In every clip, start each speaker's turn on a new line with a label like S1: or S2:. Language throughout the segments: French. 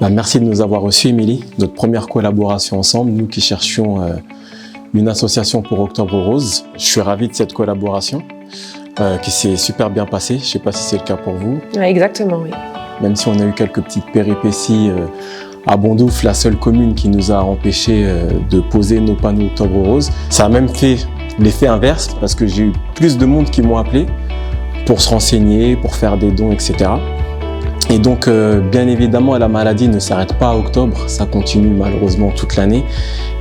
S1: Merci de nous avoir reçus, Émilie. Notre première collaboration ensemble, nous qui cherchions une association pour Octobre Rose. Je suis ravi de cette collaboration qui s'est super bien passée. Je ne sais pas si c'est le cas pour vous.
S2: Ouais, exactement, oui.
S1: Même si on a eu quelques petites péripéties à Bondoufle, la seule commune qui nous a empêché de poser nos panneaux Octobre Rose. Ça a même fait l'effet inverse parce que j'ai eu plus de monde qui m'ont appelé pour se renseigner, pour faire des dons, etc. Et donc, bien évidemment, la maladie ne s'arrête pas à octobre, ça continue malheureusement toute l'année.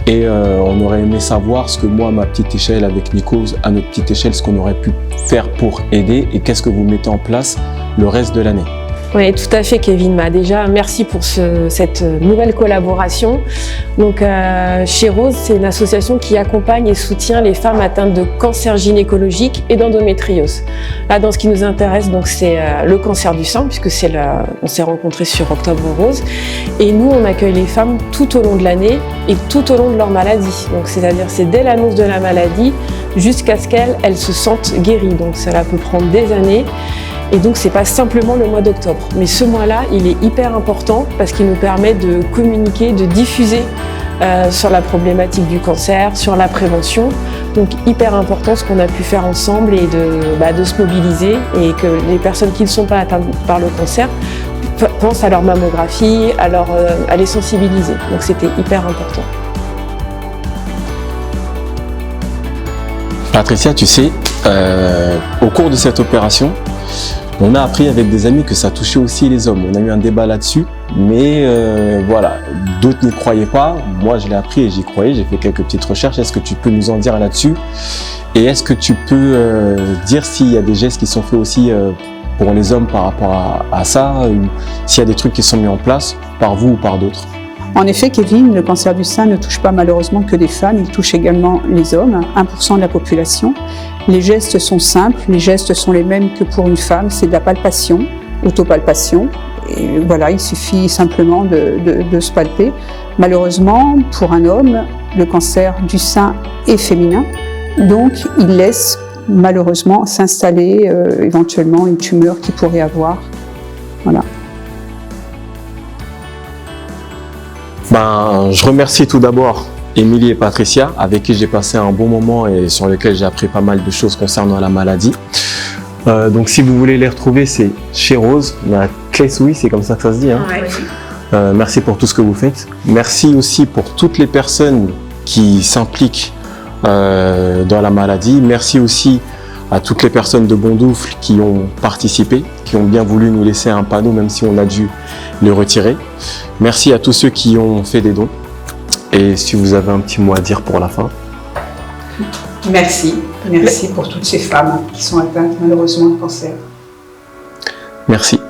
S1: Et on aurait aimé savoir ce que moi, à ma petite échelle, avec Nico, à notre petite échelle, ce qu'on aurait pu faire pour aider et qu'est-ce que vous mettez en place le reste de l'année.
S2: Oui, tout à fait, Kevin. Déjà, merci pour cette nouvelle collaboration. Donc, chez Rose, c'est une association qui accompagne et soutient les femmes atteintes de cancer gynécologique et d'endométriose. Là, dans ce qui nous intéresse, donc c'est le cancer du sein, puisque on s'est rencontrés sur Octobre Rose. Et nous, on accueille les femmes tout au long de l'année et tout au long de leur maladie. Donc, c'est-à-dire, c'est dès l'annonce de la maladie jusqu'à ce qu'elles se sentent guéries. Donc, cela peut prendre des années. Et donc, c'est pas simplement le mois d'octobre. Mais ce mois-là, il est hyper important parce qu'il nous permet de communiquer, de diffuser sur la problématique du cancer, sur la prévention. Donc, hyper important ce qu'on a pu faire ensemble et de se mobiliser et que les personnes qui ne sont pas atteintes par le cancer pensent à leur mammographie, à les sensibiliser. Donc, c'était hyper important.
S1: Patricia, tu sais, au cours de cette opération, on a appris avec des amis que ça touchait aussi les hommes. On a eu un débat là-dessus, mais voilà, d'autres n'y croyaient pas. Moi, je l'ai appris et j'y croyais. J'ai fait quelques petites recherches. Est-ce que tu peux nous en dire là-dessus? Et est-ce que tu peux dire s'il y a des gestes qui sont faits aussi pour les hommes par rapport à ça, ou s'il y a des trucs qui sont mis en place par vous ou par d'autres?
S3: En effet, Kevin, le cancer du sein ne touche pas malheureusement que les femmes, il touche également les hommes, 1% de la population. Les gestes sont simples, les gestes sont les mêmes que pour une femme, c'est de la palpation, autopalpation. Et voilà, il suffit simplement de se palper. Malheureusement, pour un homme, le cancer du sein est féminin, donc il laisse malheureusement s'installer éventuellement une tumeur qu'il pourrait avoir. Voilà.
S1: Je remercie tout d'abord Émilie et Patricia, avec qui j'ai passé un bon moment et sur lesquels j'ai appris pas mal de choses concernant la maladie. Donc si vous voulez les retrouver, c'est chez Rose, la Clé-Souris, c'est comme ça que ça se dit. Hein. Ouais. Merci pour tout ce que vous faites. Merci aussi pour toutes les personnes qui s'impliquent dans la maladie. Merci aussi à toutes les personnes de Bondoufle qui ont participé, qui ont bien voulu nous laisser un panneau, même si on a dû le retirer. Merci à tous ceux qui ont fait des dons. Et si vous avez un petit mot à dire pour la fin.
S3: Merci pour toutes ces femmes qui sont atteintes malheureusement de cancer.
S1: Merci.